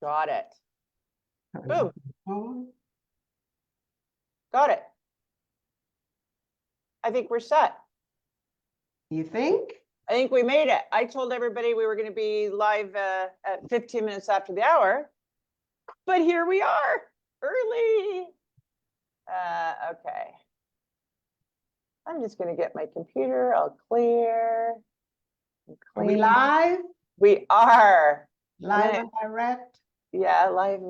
Got it. Boom. Got it. I think we're set. You think? I think we made it. I told everybody we were going to be live at 15 minutes after the hour, but here we are, early. Okay. I'm just going to get my computer all clear. Are we live? We are. Live and direct? Yeah, live.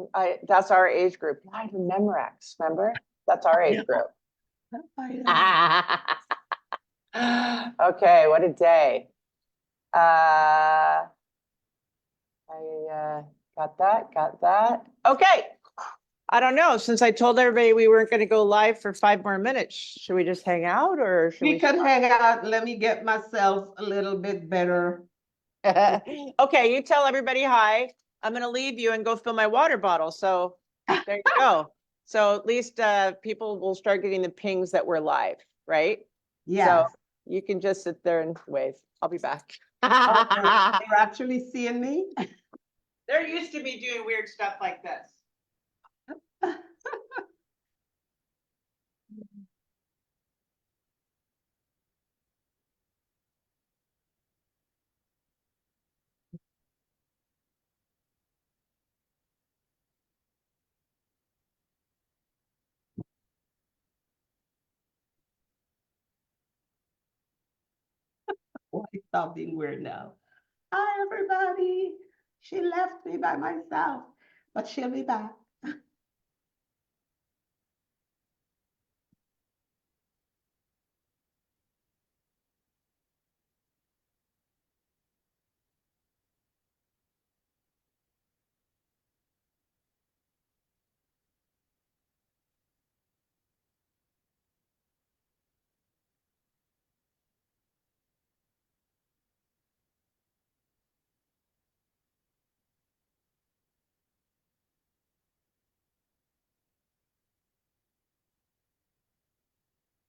That's our age group. Live and Memorex, remember? That's our age group. Okay, what a day. I got that. Okay. I don't know. Since I told everybody we weren't going to go live for 5 more minutes, should we just hang out or should we could hang out? Let me get myself a little bit better. Okay, you tell everybody hi. I'm going to leave you and go fill my water bottle. So there you go. So at least people will start getting the pings that we're live, right? Yeah. So you can just sit there and wave. I'll be back. Oh, they're actually seeing me? They're used to me doing weird stuff like this. Why stop being weird now? Hi, everybody. She left me by myself, but she'll be back.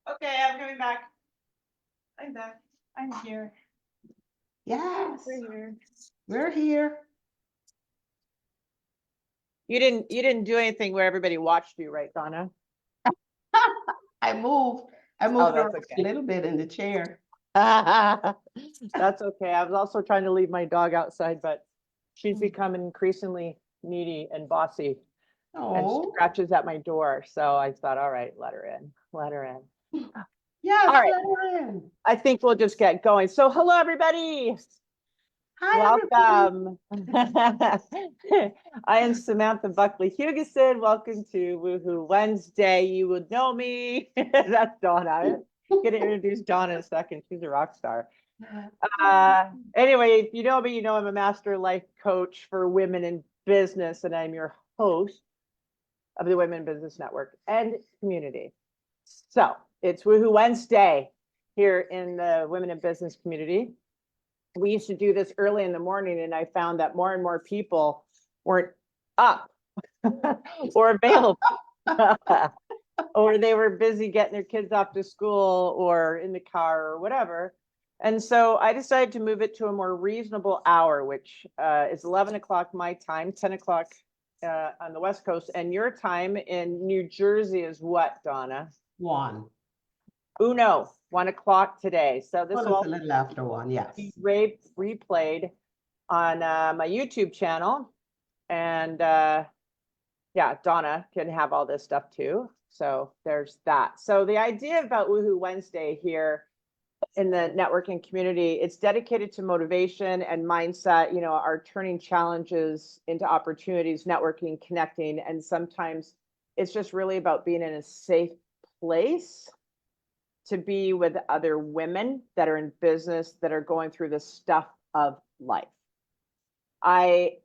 Okay, I'm coming back. I'm back. I'm here. Yes, We're here. we're here. You didn't do anything where everybody watched you, right, Donna? I moved that's okay. a little bit in the chair. That's okay. I was also trying to leave my dog outside, but she's becoming increasingly needy and bossy. And she scratches at my door. So I thought, all right, let her in. Let her in. Yes, all right. let her in. I think we'll just get going. So hello, everybody. Hi, welcome. I am Samantha Buckley-Hugessen. Welcome to Woohoo Wednesday. You would know me. That's Donna. I'm going to introduce Donna in a second. She's a rock star. Anyway, if you know me, you know I'm a master life coach for women in business, and I'm your host of the Women Business Network and community. So it's Woohoo Wednesday here in the Women in Business community. We used to do this early in the morning, and I found that more and more people weren't up or available, or they were busy getting their kids off to school or in the car or whatever. And so I decided to move it to a more reasonable hour, which is 11 o'clock my time, 10 o'clock on the West Coast. And your time in New Jersey is what, Donna? 1. Uno, 1 o'clock today. So this will a little after 1, yes. Be replayed on my YouTube channel. And yeah, Donna can have all this stuff too. So there's that. So the idea about Woohoo Wednesday here in the networking community, it's dedicated to motivation and mindset, you know, are turning challenges into opportunities, networking, connecting. And sometimes it's just really about being in a safe place to be with other women that are in business that are going through the stuff of life. I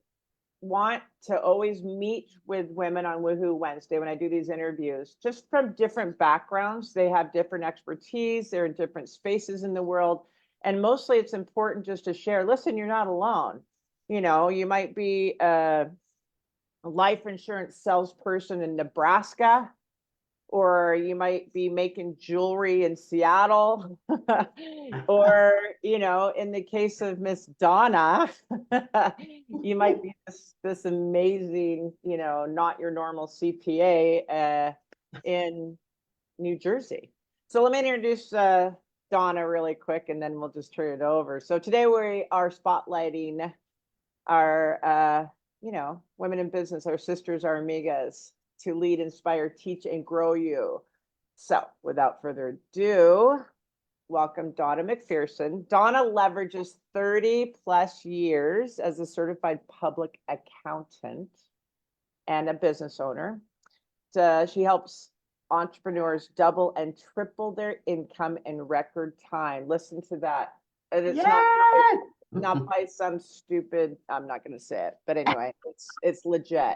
want to always meet with women on Woohoo Wednesday when I do these interviews, just from different backgrounds. They have different expertise. They're in different spaces in the world. And mostly it's important just to share, listen, you're not alone. You know, you might be a life insurance salesperson in Nebraska, or you might be making jewelry in Seattle, or, in the case of Miss Donna, you might be this amazing, not your normal CPA in New Jersey. So let me introduce Donna really quick, and then we'll just turn it over. So today we are spotlighting our, women in business, our sisters, our amigas, to lead, inspire, teach, and grow you. So without further ado, welcome Donna McPherson. Donna leverages 30 plus years as a certified public accountant and a business owner. She helps entrepreneurs double and triple their income in record time. Listen to that. And it's not by some stupid, I'm not going to say it, but anyway, it's legit.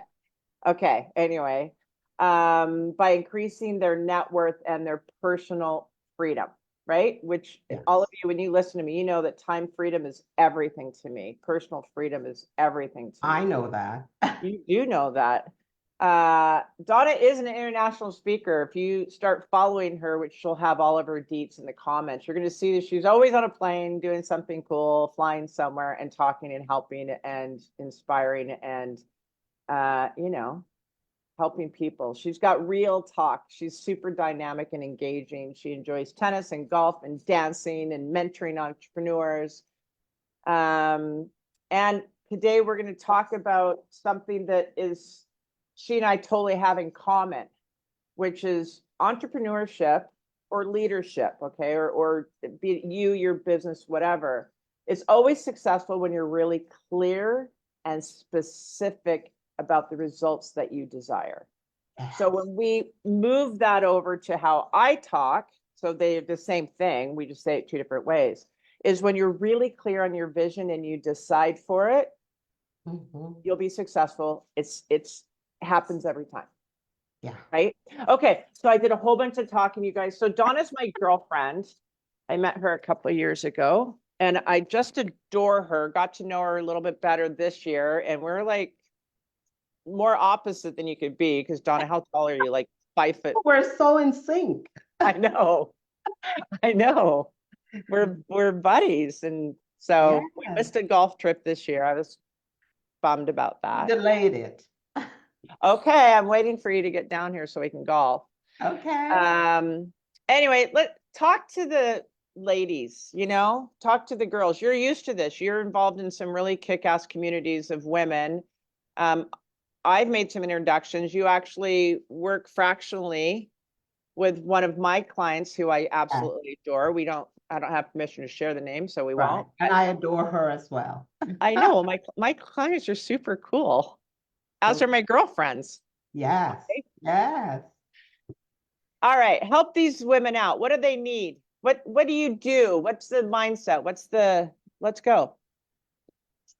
Okay. Anyway, by increasing their net worth and their personal freedom, right? Which all of you, when you listen to me, you know that time freedom is everything to me. Personal freedom is everything to me. I know that. You do know that. Donna is an international speaker. If you start following her, which she'll have all of her deets in the comments, you're going to see that she's always on a plane doing something cool, flying somewhere and talking and helping and inspiring and, helping people. She's got real talk. She's super dynamic and engaging. She enjoys tennis and golf and dancing and mentoring entrepreneurs. And today we're going to talk about something that is she and I totally have in common, which is entrepreneurship or leadership, okay, or be it you, your business, whatever. It's always successful when you're really clear and specific about the results that you desire. So when we move that over to how I talk, so they're the same thing, we just say it two different ways, is when you're really clear on your vision and you decide for it, you'll be successful. It's happens every time. Yeah. Right. Okay. So I did a whole bunch of talking, you guys. So Donna's my girlfriend. I met her a couple of years ago and I just adore her, got to know her a little bit better this year. And we're like more opposite than you could be. Because Donna, how tall are you? Like 5 foot. We're so in sync. I know. I know. We're buddies. And so we missed a golf trip this year. I was bummed about that. Delayed it. Okay, I'm waiting for you to get down here so we can golf. Okay. Anyway, let's talk to the ladies, talk to the girls. You're used to this. You're involved in some really kick-ass communities of women. I've made some introductions. You actually work fractionally with one of my clients who I absolutely adore. I don't have permission to share the name, so we won't. And I adore her as well. I know my clients are super cool. As are my girlfriends. Yes. Okay. Yes. All right. Help these women out. What do they need? What do you do? What's the mindset? Let's go.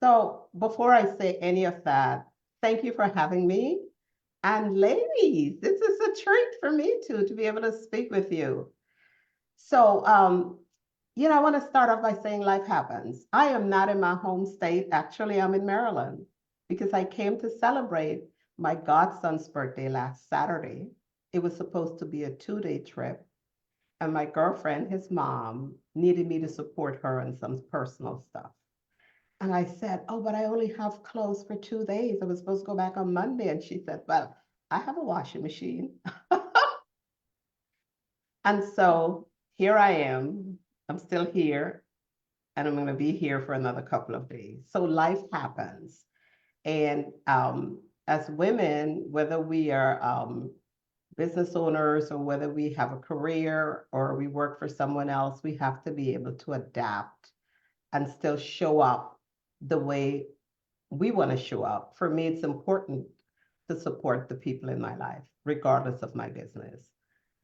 So before I say any of that, thank you for having me. And ladies, this is a treat for me too, to be able to speak with you. So, I want to start off by saying life happens. I am not in my home state. Actually, I'm in Maryland because I came to celebrate my godson's birthday last Saturday. It was supposed to be a 2-day trip. And my girlfriend, his mom, needed me to support her on some personal stuff. And I said, oh, but I only have clothes for 2 days. I was supposed to go back on Monday. And she said, well, I have a washing machine. And so here I am. I'm still here. And I'm going to be here for another couple of days. So life happens. And as women, whether we are business owners or whether we have a career or we work for someone else, we have to be able to adapt and still show up the way we want to show up. For me, it's important to support the people in my life, regardless of my business.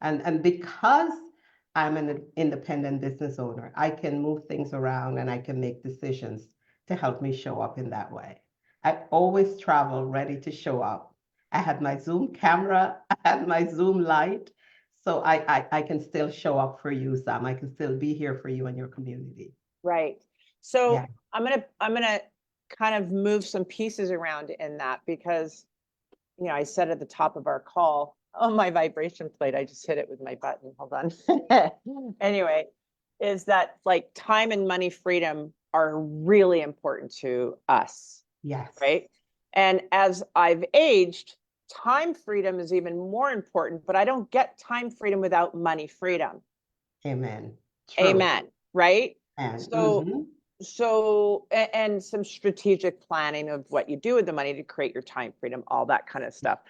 And because I'm an independent business owner, I can move things around and I can make decisions to help me show up in that way. I always travel ready to show up. I had my Zoom camera, I had my Zoom light, so I can still show up for you, Sam. I can still be here for you and your community. Right. So Yeah. I'm gonna kind of move some pieces around in that because, I said at the top of our call, on my vibration plate. I just hit it with my button. Hold on. Anyway, is that like time and money freedom are really important to us, Yes. right? And as I've aged, time freedom is even more important, but I don't get time freedom without money freedom. Amen. True. Amen. Right? And And some strategic planning of what you do with the money to create your time freedom, all that kind of stuff.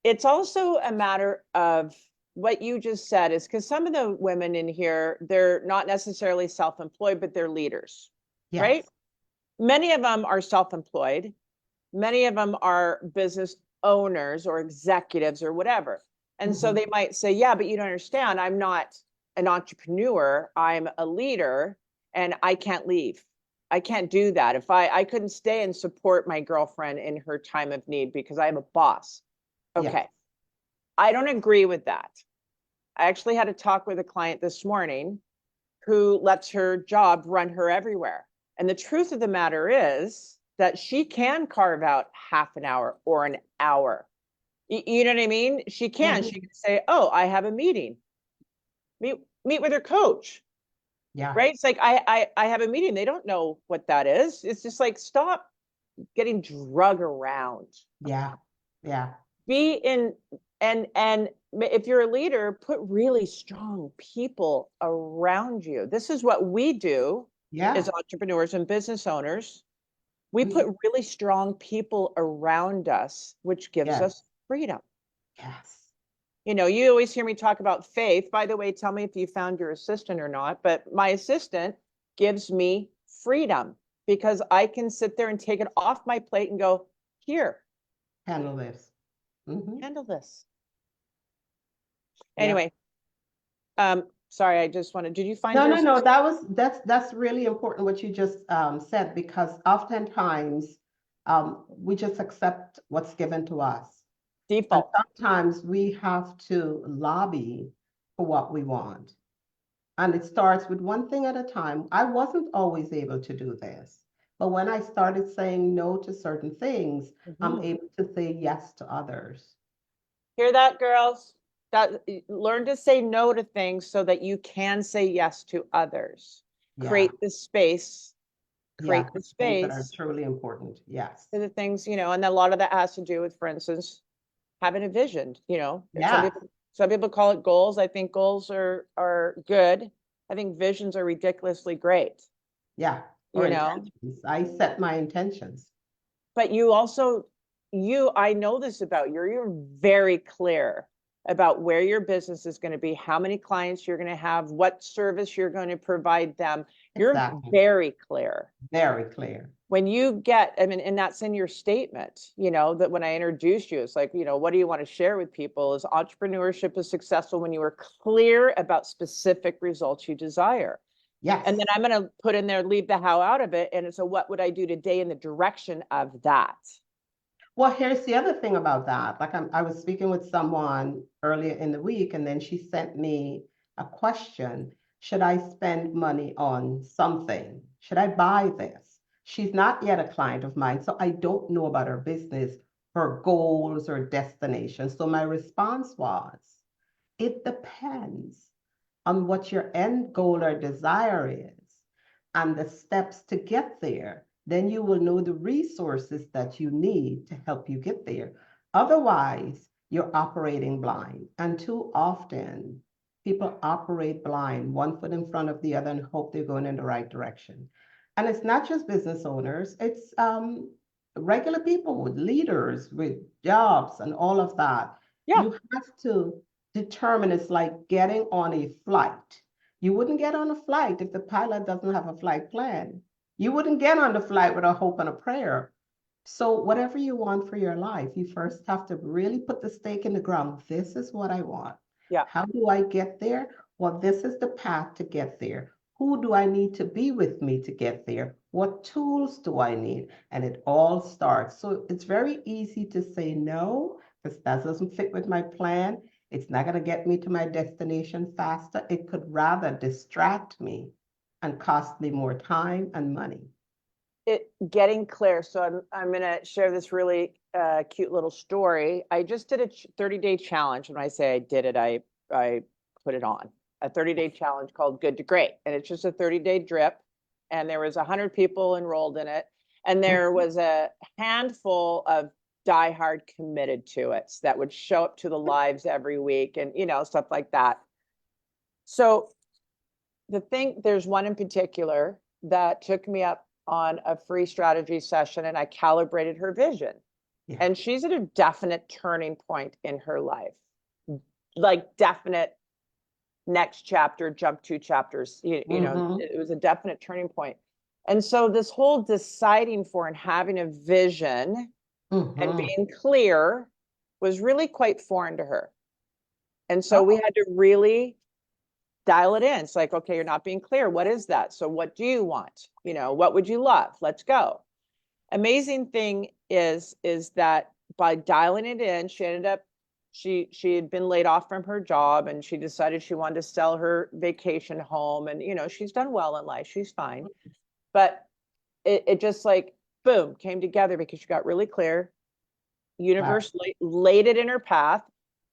It's also a matter of what you just said, is because some of the women in here, they're not necessarily self-employed, but they're leaders, right? yes. Many of them are self-employed. Many of them are business owners or executives or whatever. And so they might say, yeah, but you don't understand. I'm not an entrepreneur. I'm a leader and I can't leave. I can't do that. If I couldn't stay and support my girlfriend in her time of need because I have a boss. Yes. Okay. I don't agree with that. I actually had a talk with a client this morning who lets her job run her everywhere. And the truth of the matter is that she can carve out half an hour or an hour. You know what I mean? She can. She can say, "Oh, I have a meeting. Meet with her coach." Yeah. Right? It's like I have a meeting. They don't know what that is. It's just like stop getting drug around. Yeah. Yeah. Be in and if you're a leader, put really strong people around you. This is what we do as Yeah. entrepreneurs and business owners. We Mhm. put really strong people around us, which gives Yes. us freedom. Yes. You know, you always hear me talk about faith. By the way, tell me if you found your assistant or not, but my assistant gives me freedom because I can sit there and take it off my plate and go, here, Handle this. handle this. Yeah. Anyway, sorry, I just wanted, did you find No, your no, no. assistant? That's really important what you just said, because oftentimes we just accept what's given to us. And Default. sometimes we have to lobby for what we want. And it starts with one thing at a time. I wasn't always able to do this. But when I started saying no to certain things, I'm Mhm. able to say yes to others. Hear that, girls? That learn to say no to things so that you can say yes to others. Yeah. Create the space, Yeah. create the Things that are space truly important. Yes. for the things, you know, and a lot of that has to do with, for instance, having a vision, you know. Yeah. Some people call it goals. I think goals are good. I think visions are ridiculously great, Yeah. Or you know. intentions. I set my intentions. But you also, I know this about you, you're very clear about where your business is going to be, how many clients you're going to have, what service you're going to provide them. You're Exactly. very clear. Very clear. When you get, I mean, and that's in your statement, you know, that when I introduced you, it's like, you know, what do you want to share with people? Is entrepreneurship is successful when you are clear about specific results you desire. And Yes. then I'm going to put in there, leave the how out of it. And so what would I do today in the direction of that? Well, here's the other thing about that. Like I was speaking with someone earlier in the week, and then she sent me a question. Should I spend money on something? Should I buy this? She's not yet a client of mine, so I don't know about her business, her goals, or destination. So my response was, it depends on what your end goal or desire is and the steps to get there. Then you will know the resources that you need to help you get there. Otherwise, you're operating blind. And too often, people operate blind, one foot in front of the other, and hope they're going in the right direction. And it's not just business owners, it's regular people with leaders, with jobs, and all of that. Yeah. You have to determine. It's like getting on a flight. You wouldn't get on a flight if the pilot doesn't have a flight plan. You wouldn't get on the flight with a hope and a prayer. So, whatever you want for your life, you first have to really put the stake in the ground. This is what I want. Yeah. How do I get there? Well, this is the path to get there. Who do I need to be with me to get there? What tools do I need? And it all starts. So, it's very easy to say no, because that doesn't fit with my plan. It's not going to get me to my destination faster. It could rather distract me and cost me more time and money. It getting clear. So I'm going to share this really cute little story. I just did a 30-day challenge. When I say I did it, I put it on a 30-day challenge called Good to Great. And it's just a 30-day drip. And there was 100 people enrolled in it. And there was a handful of diehard committed to it that would show up to the lives every week and, stuff like that. So there's one in particular that took me up on a free strategy session and I calibrated her vision. Yeah. And she's at a definite turning point in her life, like definite next chapter, jump 2 chapters, it was a definite turning point. And so this whole deciding for and having a vision and being clear was really quite foreign to her. And so we had to really dial it in. It's like, okay, you're not being clear. What is that? So what do you want? What would you love? Let's go. Amazing thing is that by dialing it in, she ended up, she had been laid off from her job and she decided she wanted to sell her vacation home. And, she's done well in life. She's fine. But it just like, boom, came together because she got really clear. Universe laid it in her path,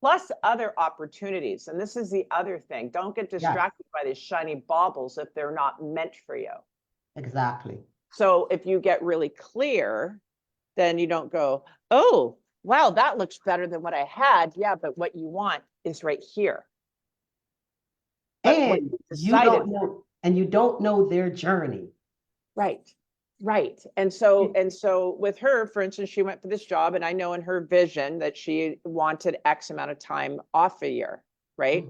plus other opportunities. And this is the other thing. Don't get distracted by these shiny baubles if they're not meant for you. Exactly. So if you get really clear, then you don't go, oh, wow, that looks better than what I had. Yeah, but what you want is right here. But and you don't know their journey. Right. And so with her, for instance, she went for this job and I know in her vision that she wanted X amount of time off a year, right?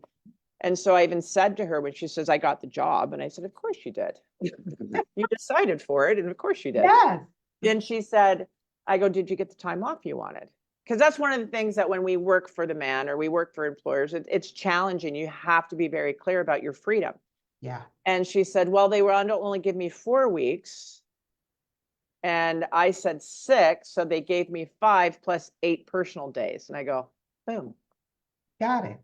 And so I even said to her when she says, I got the job. And I said, of course you did. You decided for it. And of course you did. Yes. Then she said, I go, did you get the time off you wanted? Because that's one of the things that when we work for the man or we work for employers, it's challenging. You have to be very clear about your freedom. Yeah. And she said, well, they were to only give me 4 weeks. And I said 6. So they gave me 5 plus 8 personal days. And I go, boom. Got it.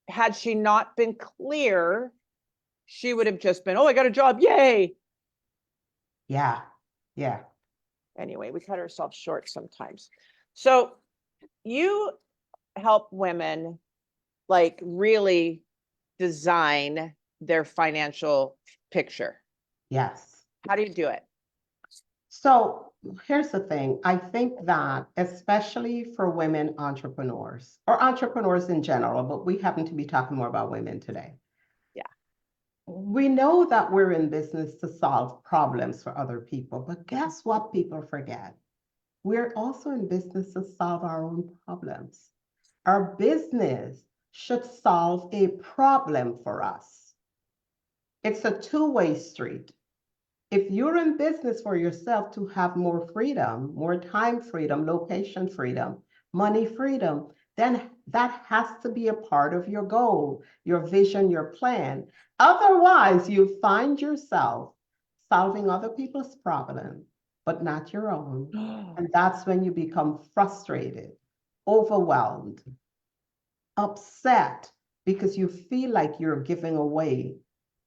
Had she not been clear, she would have just been, oh, I got a job. Yay. Yeah. Yeah. Anyway, we cut ourselves short sometimes. So you help women like really design their financial picture. Yes. How do you do it? So here's the thing. I think that especially for women entrepreneurs or entrepreneurs in general, but we happen to be talking more about women today. Yeah. We know that we're in business to solve problems for other people, but guess what people forget? We're also in business to solve our own problems. Our business should solve a problem for us. It's a two-way street. If you're in business for yourself to have more freedom, more time freedom, location freedom, money freedom, then that has to be a part of your goal, your vision, your plan. Otherwise, you find yourself solving other people's problems, but not your own. And that's when you become frustrated, overwhelmed, upset, because you feel like you're giving away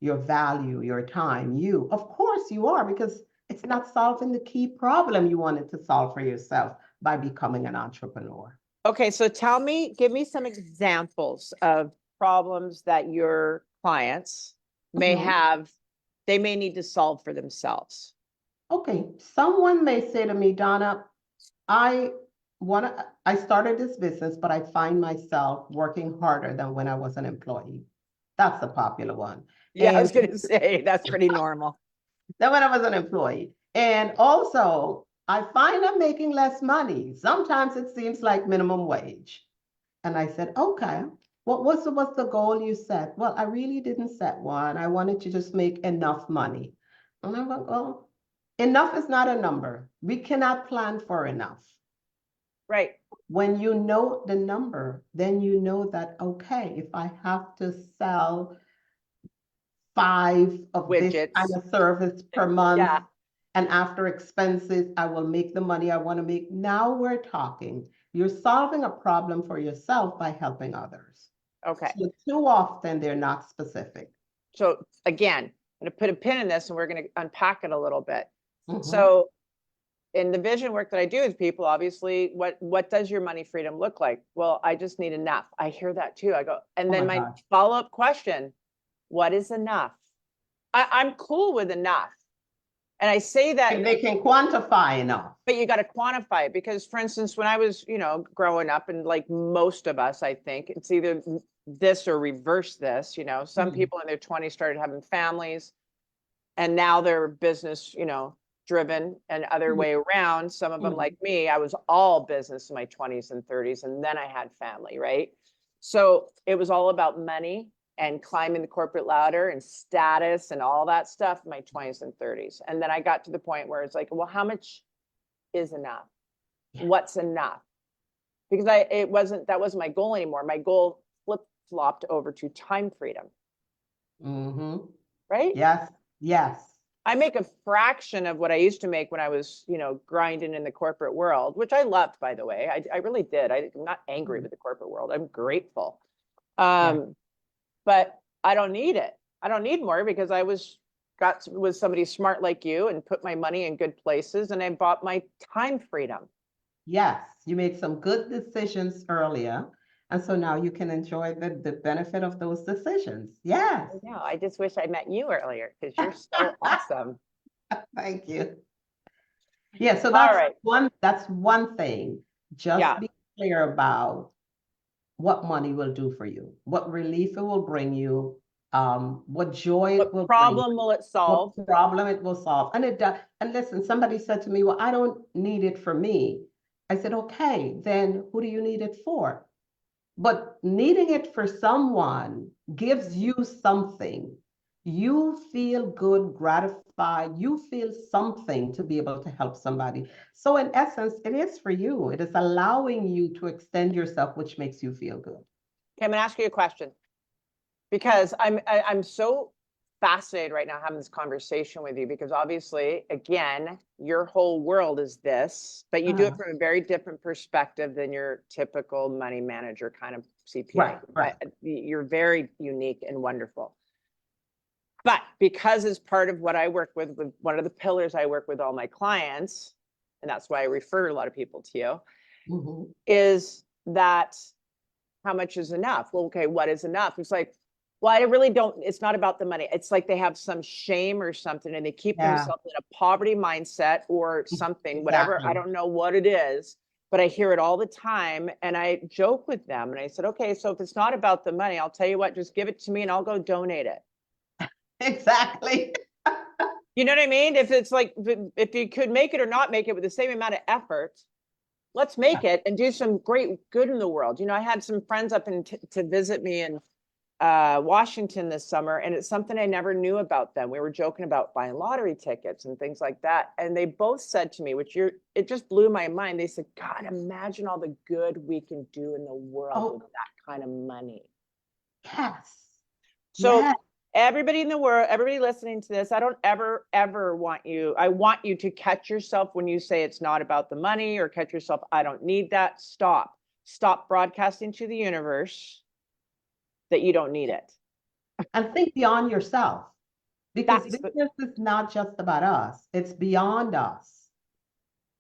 your value, your time, you. Of course you are, because it's not solving the key problem you wanted to solve for yourself by becoming an entrepreneur. Okay, so give me some examples of problems that your clients may have, they may need to solve for themselves. Okay, someone may say to me, Donna, I started this business, but I find myself working harder than when I was an employee. That's a popular one. Yeah, I was going to say that's pretty normal. Than when I was an employee. And also, I find I'm making less money. Sometimes it seems like minimum wage. And I said, okay, what was the goal you set? Well, I really didn't set one. I wanted to just make enough money. And I went, well, enough is not a number. We cannot plan for enough. Right. When you know the number, then you know that, okay, if I have to sell 5 of widgets, this kind of service per month, yeah, and after expenses, I will make the money I want to make. Now we're talking. You're solving a problem for yourself by helping others. Okay. So too often they're not specific. So again, I'm going to put a pin in this and we're going to unpack it a little bit. So in the vision work that I do is people, obviously, what does your money freedom look like? Well, I just need enough. I hear that too. I go, and Oh then my my God. follow-up question, what is enough? I'm cool with enough. And I say that, If they can quantify enough. but you got to quantify it because, for instance, when I was, growing up, and like most of us, I think it's either this or reverse this, some Mhm. people in their 20s started having families and now they're business, driven, and other way around. Some of them, like me, I was all business in my 20s and 30s, and then I had family, right? So it was all about money and climbing the corporate ladder and status and all that stuff in my 20s and 30s. And then I got to the point where it's like, well, how much is enough? Yeah. What's enough? Because that wasn't my goal anymore. My goal flip-flopped over to time freedom, Mm-hmm. right? Yes. Yes. I make a fraction of what I used to make when I was, grinding in the corporate world, which I loved, by the way. I really did. I'm not angry with the corporate world. I'm grateful. Yeah. But I don't need it. I don't need more because I got with somebody smart like you and put my money in good places, and I bought my time freedom. Yes. You made some good decisions earlier. And so now you can enjoy the benefit of those decisions. Yes. I know. I just wish I met you earlier because you're so awesome. Thank you. Yeah, so All right. that's one thing. Just Yeah. be clear about what money will do for you, what relief it will bring you, what joy it What will bring, problem will it what solve? problem it will solve. And it does. And listen, somebody said to me, well, I don't need it for me. I said, okay, then who do you need it for? But needing it for someone gives you something. You feel good, gratified. You feel something to be able to help somebody. So, in essence, it is for you. It is allowing you to extend yourself, which makes you feel good. Okay, I'm gonna ask you a question because I'm so fascinated right now having this conversation with you because obviously, again, your whole world is this, but you do it Uh-huh. from a very different perspective than your typical money manager kind of Right, CPA. right. You're very unique and wonderful. But because as part of what I work with one of the pillars I work with all my clients, and that's why I refer a lot of people to you, Mhm. is that how much is enough? Well, okay, what is enough? It's like, well, I really don't, it's not about the money. It's like they have some shame or something and they keep Yeah, themselves in a poverty mindset or something, whatever. I exactly. don't know what it is, but I hear it all the time. And I joke with them and I said, okay, so if it's not about the money, I'll tell you what, just give it to me and I'll go donate it. Exactly. You know what I mean? If it's like, if you could make it or not make it with the same amount of effort, let's make it and do some great good in the world. I had some friends up to visit me in Washington this summer, and it's something I never knew about them. We were joking about buying lottery tickets and things like that. And they both said to me, it just blew my mind. They said, God, imagine all the good we can do in the world with Oh, that kind of money. yes. So Yes. everybody in the world, everybody listening to this, I don't ever want you, I want you to catch yourself when you say it's not about the money or catch yourself, I don't need that. Stop broadcasting to the universe that you don't need it. And think beyond yourself because That's business is not just about us, it's beyond us.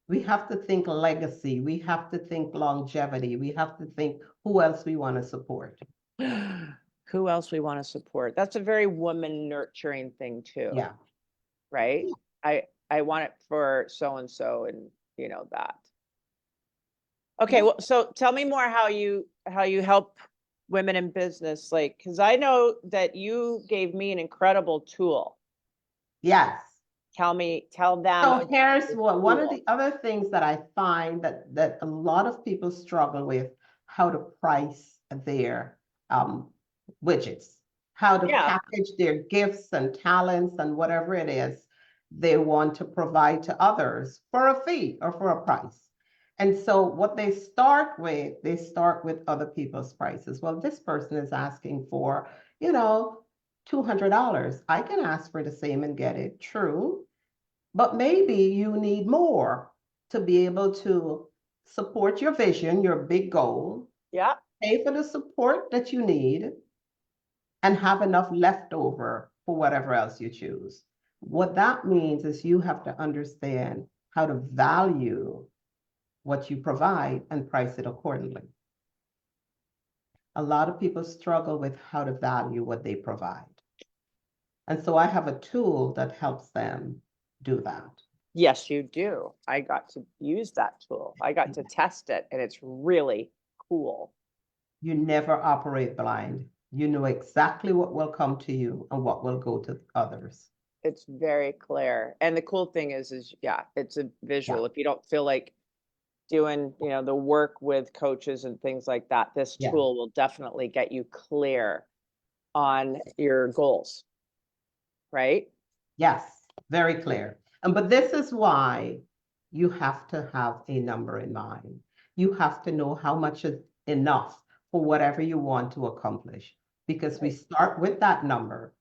We have to think legacy. We have to think longevity. We have to think who else we want to support. who else we want to support. That's a very woman nurturing thing too, Yeah. right? I want it for so and so and that. Okay, Yeah. well, so tell me more how you help women in business, like, because I know that you gave me an incredible tool. Yes. Tell them So about here's the what one of tool. the other things that I find that a lot of people struggle with, how to price their widgets, how to Yeah, package their gifts and talents and whatever it is they want to provide to others for a fee or for a price. And so what they start with other people's prices. Well, this person is asking for, you know, $200. I can ask for the same and get it. True. But maybe you need more to be able to support your vision, your big goal, yeah, pay for the support that you need, and have enough left over for whatever else you choose. What that means is you have to understand how to value what you provide and price it accordingly. A lot of people struggle with how to value what they provide. And so I have a tool that helps them do that. Yes, you do. I got to use that tool. I got to test it, and it's really cool. You never operate blind. You know exactly what will come to you and what will go to others. It's very clear. And the cool thing is yeah, it's a visual. If you don't feel like doing, the work with coaches and things like that, this Yeah. tool will definitely get you clear on your goals, right? Yes, very clear. But this is why you have to have a number in mind. You have to know how much is enough for whatever you want to accomplish, because we start with that number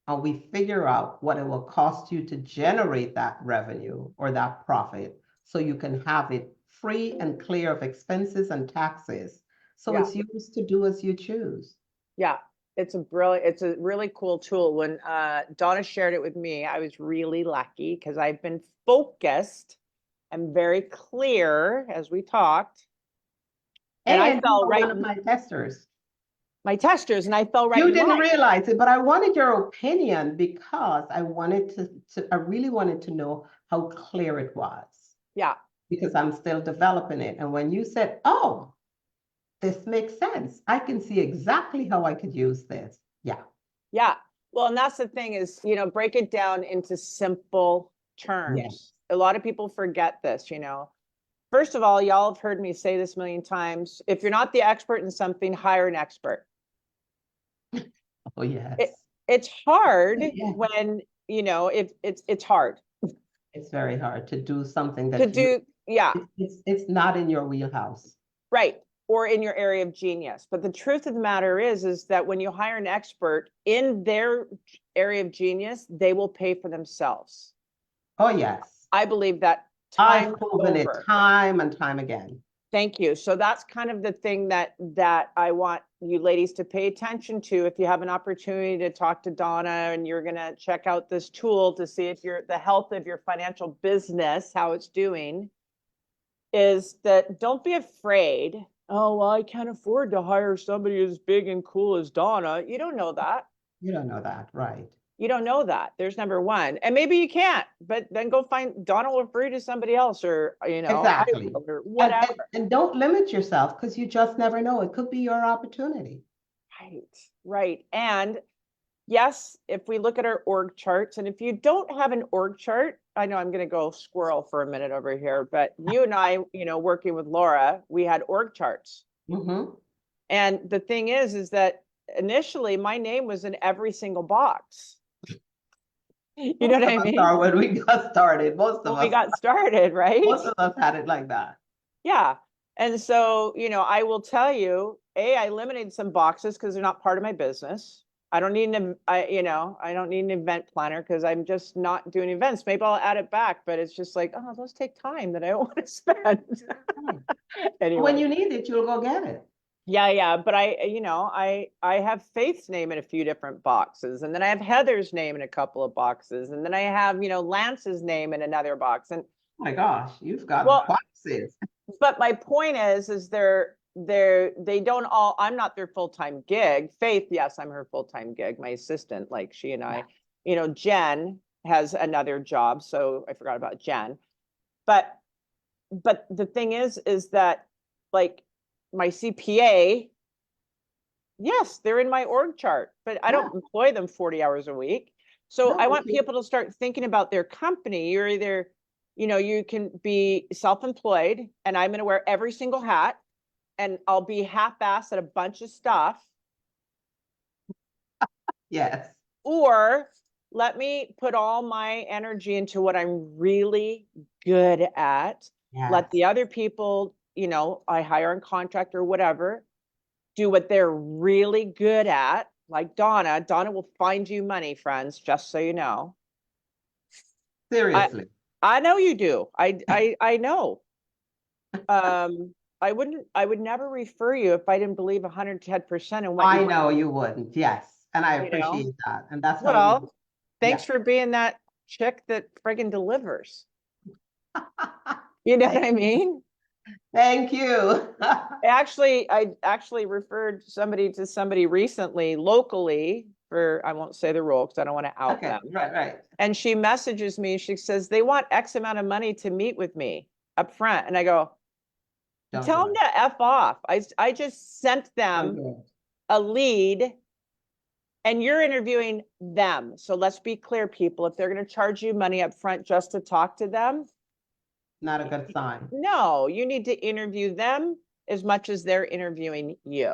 and we figure out what it will cost you to generate that revenue or that profit so you can have it free and clear of expenses and taxes. So it's yours to do as you choose. Yeah, it's a really cool tool. When Donna shared it with me, I was really lucky because I've been focused and very clear as we talked. And I fell right one of my testers. My testers, and I fell right You in didn't line. realize it, but I wanted your opinion because I really wanted to know how clear it was. Yeah. Because I'm still developing it. And when you said, oh, this makes sense, I can see exactly how I could use this. Yeah. Yeah. Well, and that's the thing is, break it down into simple terms. Yes. A lot of people forget this, First of all, y'all have heard me say this a million times. If you're not the expert in something, hire an expert. Oh, yes. It's hard Yes. when, if it's hard. It's very hard to do something that To do, yeah. It's not in your wheelhouse. Right. Or in your area of genius. But the truth of the matter is that when you hire an expert in their area of genius, they will pay for themselves. Oh, yes. I believe that I've proven it time and time again. Thank you. So that's kind of the thing that I want you ladies to pay attention to. If you have an opportunity to talk to Donna and you're going to check out this tool to see if the health of your financial business, how it's doing, is that don't be afraid. Oh, well, I can't afford to hire somebody as big and cool as Donna. You don't know that. You don't know that, right? You don't know that. There's number one. And maybe you can't, but then go find Donna will refer you to somebody else or, Exactly. or whatever. And don't limit yourself because you just never know. It could be your opportunity. Right. And yes, if we look at our org charts, and if you don't have an org chart, I know I'm going to go squirrel for a minute over here, but you and I, working with Laura, we had org charts. Mm-hmm. And the thing is that initially my name was in every single box. You know what I mean? When we got started, most of us. We got started, right? Most of us had it like that. Yeah. And so, I will tell you, I eliminated some boxes because they're not part of my business. I don't need I don't need an event planner because I'm just not doing events. Maybe I'll add it back, but it's just like, oh, those take time that I don't want to spend. Anyway. When you need it, you'll go get it. Yeah. But I have Faith's name in a few different boxes, and then I have Heather's name in a couple of boxes, and then I have, Lance's name in another box. And oh my gosh, you've got boxes. But my point is they don't all, I'm not their full-time gig. Faith, yes, I'm her full-time gig, my assistant, like she and I, Jen has another job. So I forgot about Jen, but the thing is that like my CPA, yes, they're in my org chart, but I don't employ them 40 hours a week. So I want people to start thinking about their company. You're either, you can be self-employed and I'm going to wear every single hat and I'll be half-assed at a bunch of stuff. Yes. Or let me put all my energy into what I'm really good at. Yes. Let the other people, I hire on contract or whatever, do what they're really good at. Like Donna. Donna will find you money, friends, just so you know. Seriously. I know you do. I know. I would never refer you if I didn't believe 110% in what I know you wouldn't. Yes. And I appreciate that. And that's thanks for being that chick that friggin' delivers. You know what I mean? Thank you. I actually referred somebody to somebody recently locally for, I won't say the role because I don't want to out Okay, them. right. And she messages me, she says, they want X amount of money to meet with me up front. And I go, Don't tell do them it. to F off. I just sent Don't them do it. a lead and you're interviewing them. So let's be clear, people, if they're going to charge you money up front just to talk to them, Not a good sign. no, you need to interview them as much as they're interviewing you.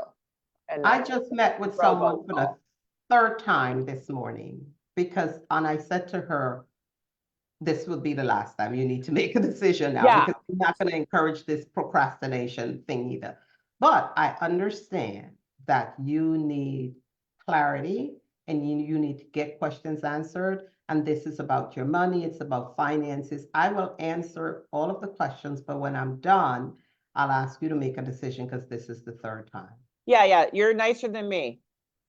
And I just met with someone for the robocall. third time this morning and I said to her, this will be the last time you need to make a decision now Yeah, because I'm not going to encourage this procrastination thing either. But I understand that you need clarity and you need to get questions answered. And this is about your money, it's about finances. I will answer all of the questions, but when I'm done, I'll ask you to make a decision because this is the third time. yeah. You're nicer than me.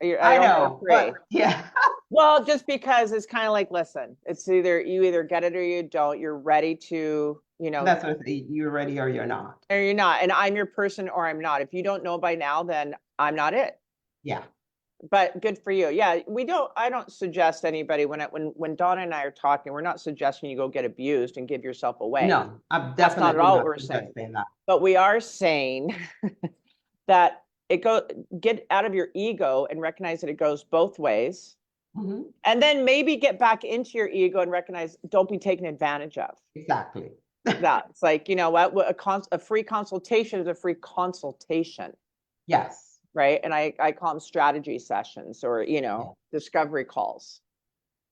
I I only have know, three. but yeah, Well, just because it's kind of like, listen, it's either you either get it or you don't. You're ready to, that's what I say. You're ready or you're not. or you're not. And I'm your person or I'm not. If you don't know by now, then I'm not it. Yeah. But good for you. Yeah, I don't suggest anybody when Donna and I are talking, we're not suggesting you go get abused and give yourself away. No, I'm That's not at definitely all what not we're saying. suggesting that. But we are saying that get out of your ego and recognize that it goes both ways. Mhm. And then maybe get back into your ego and recognize don't be taken advantage of. Exactly. That it's like, you know what, a free consultation is a free consultation, Yes. right? And I call them strategy sessions or, Yeah. discovery calls.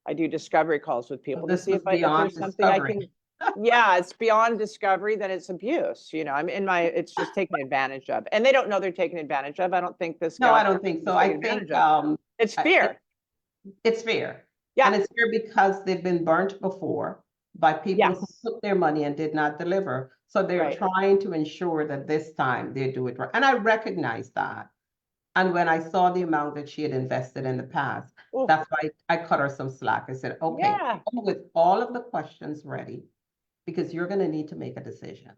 I do discovery calls with So people to this see was if beyond there's something I discovery. can, yeah, it's beyond discovery, then it's abuse. It's just taken advantage of. And they don't know they're taken advantage of. I don't think this No, I guy don't think so. was I taken think advantage of. It's fear. it's fair. Yeah. And it's fair because they've been burnt before by people who Yes. took their money and did not deliver. So they're Right. trying to ensure that this time they do it right. And I recognize that. And when I saw the amount that she had invested in the past, Oof. that's why I cut her some slack. I said, okay, Yeah. come with all of the questions ready because you're going to need to make a decision.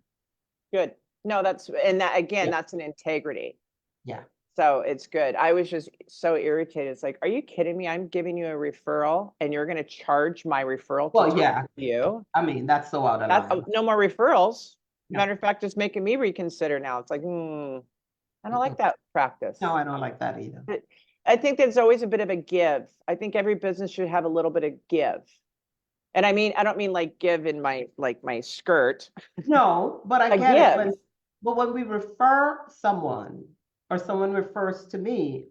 Good. No, and that again, Yeah. that's an integrity. Yeah. So it's good. I was just so irritated. It's like, are you kidding me? I'm giving you a referral and you're going to charge my referral to Well, talk yeah. to you. I mean, that's so out of That line. no more referrals. No. Matter of fact, it's making me reconsider now. It's like, I don't like that No, practice. I don't like that either. I think there's always a bit of a give. I think every business should have a little bit of give. And I don't mean like give in my skirt. No, but I A get it. give. But when we refer someone or someone refers to me,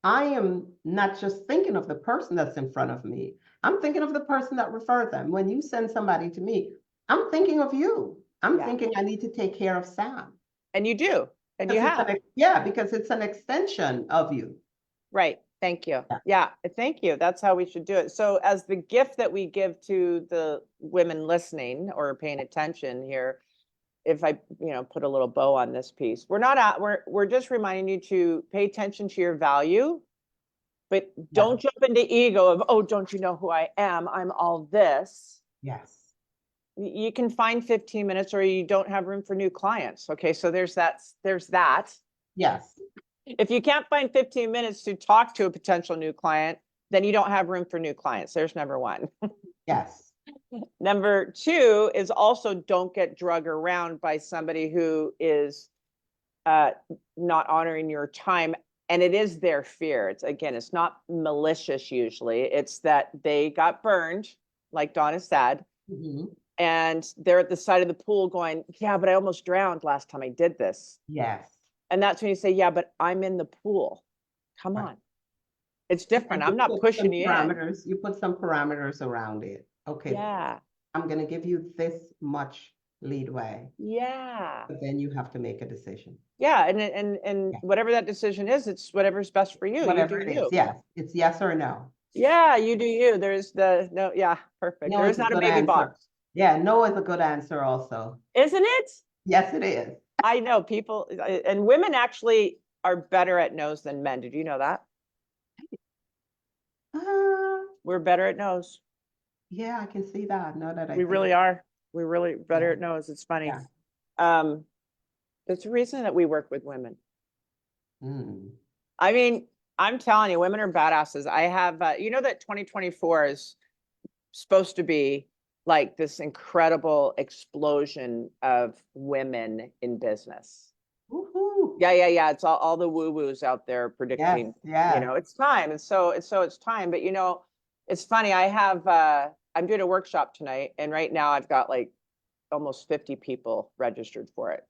I am not just thinking of the person that's in front of me. I'm thinking of the person that referred them. When you send somebody to me, I'm thinking of you. I'm Yeah. thinking I need to take care of Sam. And you do. And you Because have. because it's an extension of you. Right. Thank you. Yeah. Yeah. Thank you. That's how we should do it. So as the gift that we give to the women listening or paying attention here, if I, put a little bow on this piece, we're just reminding you to pay attention to your value, but Yeah. don't jump into ego of, oh, don't you know who I am? I'm all this. Yes. You can find 15 minutes or you don't have room for new clients. Okay. So there's that. Yes. If you can't find 15 minutes to talk to a potential new client, then you don't have room for new clients. There's number one. Yes. Number two is also don't get drug around by somebody who is not honoring your time. And it is their fear. It's not malicious usually. It's that they got burned, like Donna said, Mhm. and they're at the side of the pool going, yeah, but I almost drowned last time I did this. Yes. And that's when you say, yeah, but I'm in the pool. Come Right. on. It's different. And I'm not pushing you in. you put some parameters around it. Okay, Yeah. I'm going to give you this much leadway, Yeah. but then you have to make a decision. Yeah. And Yeah. whatever that decision is, it's whatever's best for you. You do Whatever it is. you. Yes. It's yes or no. Yeah, you do you. There's no, yeah, perfect. No There is is a not a good baby answer. box. Yeah, no is a good answer also. Isn't it? Yes, it is. I know people and women actually are better at no's than men. Did you know that? Uh, We're better at no's. yeah, I can see that. Now that I We think, really are. We're really better at no's. It's funny. Yeah. There's a reason that we work with women. Mm. I mean, I'm telling you, women are badasses. I have, you know, that 2024 is supposed to be like this incredible explosion of women in business. Woohoo. Yeah. It's all the woo-woos out there Yes, predicting, yes. it's time. And so it's time. But it's funny. I'm doing a workshop tonight, and right now I've got like almost 50 people registered for it.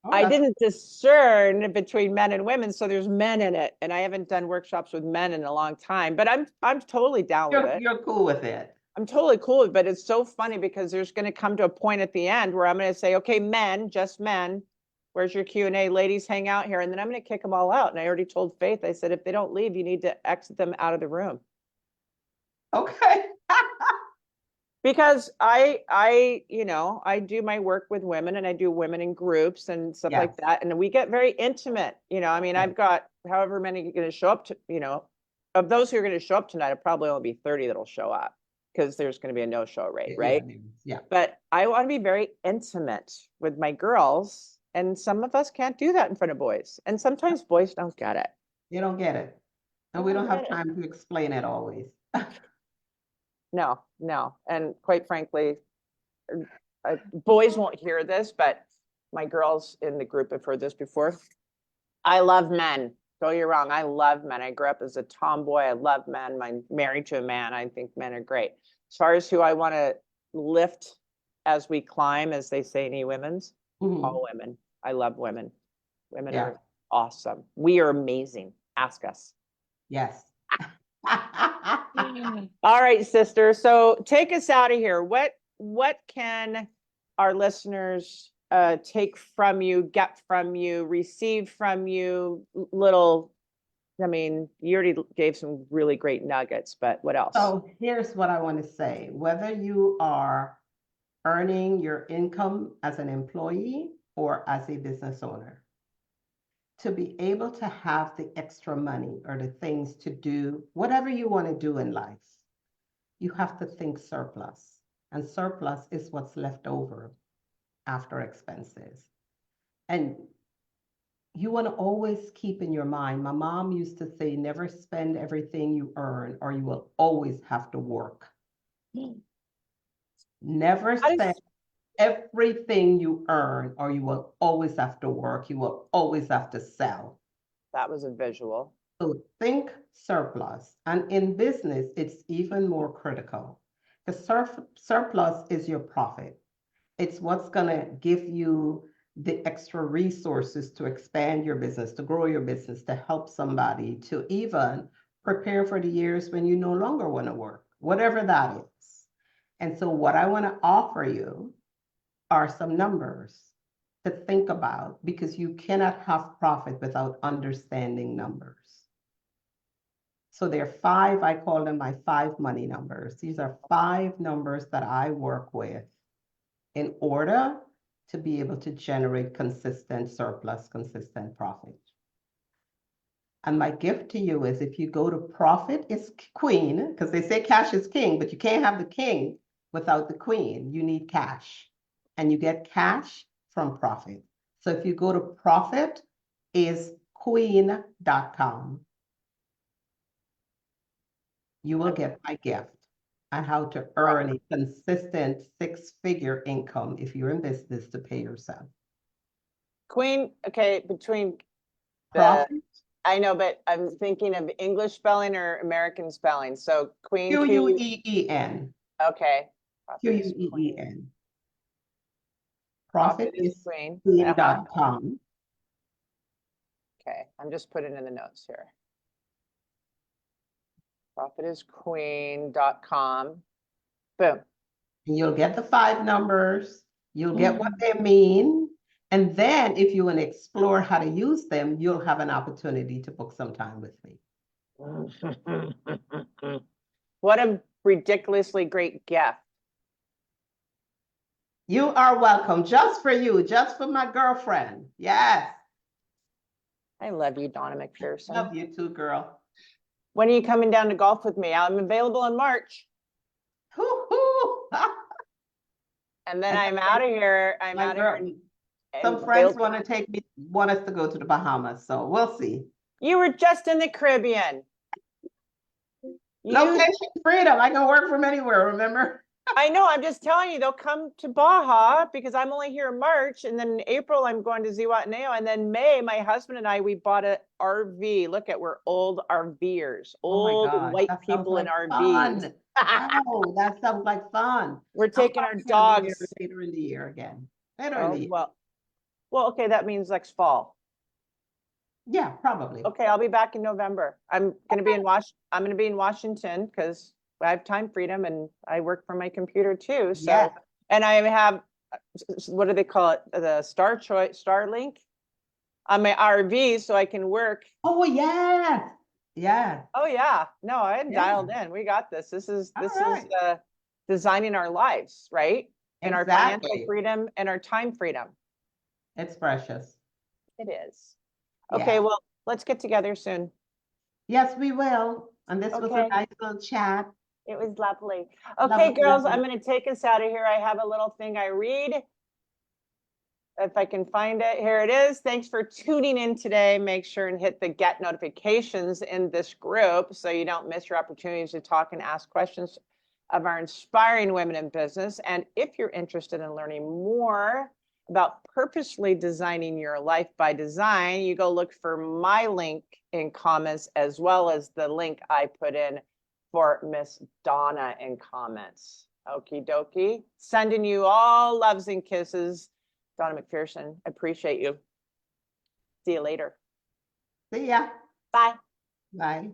Oh, I that's didn't discern between men and women, so there's men in it, and I haven't done workshops with men in a long time. But I'm totally down with it. you're cool with it. I'm totally cool with it, but it's so funny because there's going to come to a point at the end where I'm going to say, okay, men, just men, where's your Q&A? Ladies, hang out here. And then I'm going to kick them all out. And I already told Faith, I said, if they don't leave, you need to exit them out of the room. Okay. Because I do my work with women, and I do women in groups and stuff like Yes. that. And we get very intimate. I mean, Yes. I've got however many are going to show up of those who are going to show up tonight, it'll probably only be 30 that'll show up because there's going to be a no-show rate, right? Yeah. But I want to be very intimate with my girls, and some of us can't do that in front of boys. And sometimes boys don't get it. You don't get it. And we don't have time to explain it always. No. And quite frankly, boys won't hear this, but my girls in the group have heard this before. I love men. Don't get me wrong. I love men. I grew up as a tomboy. I love men. I'm married to a man. I think men are great. As far as who I want to lift as we climb, as they say in E-Women's, all women. I love women. Women are awesome. We are amazing. Ask us. Yes. All right, sister. So take us out of here. What can our listeners take from you, get from you, receive from you? I mean, you already gave some really great nuggets, but what else? So here's what I want to say. Whether you are earning your income as an employee or as a business owner, to be able to have the extra money or the things to do whatever you want to do in life, you have to think surplus. And surplus is what's left over after expenses. And you want to always keep in your mind, my mom used to say, never spend everything you earn or you will always have to work. Never spend everything you earn or you will always have to work. You will always have to sell. That was a visual. So think surplus. And in business, it's even more critical. The surplus is your profit. It's what's going to give you the extra resources to expand your business, to grow your business, to help somebody, to even prepare for the years when you no longer want to work, whatever that is. And so what I want to offer you are some numbers to think about, because you cannot have profit without understanding numbers. So there are 5, I call them my 5 money numbers. These are 5 numbers that I work with in order to be able to generate consistent surplus, consistent profit. And my gift to you is, if you go to profit is queen, because they say cash is king, but you can't have the king without the queen. You need cash, and you get cash from profit. So if you go to profit is queen.com, you will get my gift on how to earn a consistent 6-figure income if you're in business to pay yourself. Queen, okay, between Profit, I know, but I'm thinking of English spelling or American spelling. So Queen, Queen. okay. Queen. Profit Profit is Queen. queen.com. Okay, I'm just putting in the notes here. Profitisqueen.com. Boom. And you'll get the 5 numbers. You'll get what they mean. And then if you want to explore how to use them, you'll have an opportunity to book some time with me. What a ridiculously great gift. You are welcome. Just for you, just for my girlfriend. Yes. I love you, Donna McPherson. Love you too, girl. When are you coming down to golf with me? I'm available in March. And then And I'm out of here. I'm my out of here. girl, And some friends want to take me, want us to go to the Bahamas, so we'll see. you were just in the Caribbean. You, Location freedom. I can work from anywhere, remember? I know, I'm just telling you, they'll come to Baja because I'm only here in March. And then in April, I'm going to Zihuatanejo. And then May, my husband and I, we bought a RV. Look at, we're old RVers, Oh my old gosh, white that sounds people in like RVs. fun. Oh, that sounds like fun. We're I'm taking our probably gonna be there dogs. later in the year again. Later in Oh, the year. well, okay, that means next fall. Yeah, probably. Okay, I'll be back in November. I'm gonna be in I'm gonna be in Washington because I have time freedom and I work from my computer too. So, Yes. and I have, what do they call it? The Starlink on my RV so I can work. Oh, yes. Yes. Oh yeah, no, I had Yeah. dialed in. We got this. This is All this is right. designing our lives, right? And our financial Exactly. freedom and our time freedom. It's precious. It is. Okay, Yeah. well, let's get together soon. Yes, we will. And this was a Okay. nice little chat. It was lovely. Okay, Lovely, girls, I'm lovely. going to take us out of here. I have a little thing I read. If I can find it, here it is. Thanks for tuning in today. Make sure and hit the get notifications in this group so you don't miss your opportunities to talk and ask questions of our inspiring women in business. And if you're interested in learning more about purposely designing your life by design, you go look for my link in comments as well as the link I put in for Miss Donna in comments. Okie dokie. Sending you all loves and kisses. Donna McPherson, appreciate you. See you later. See ya. Bye. Bye.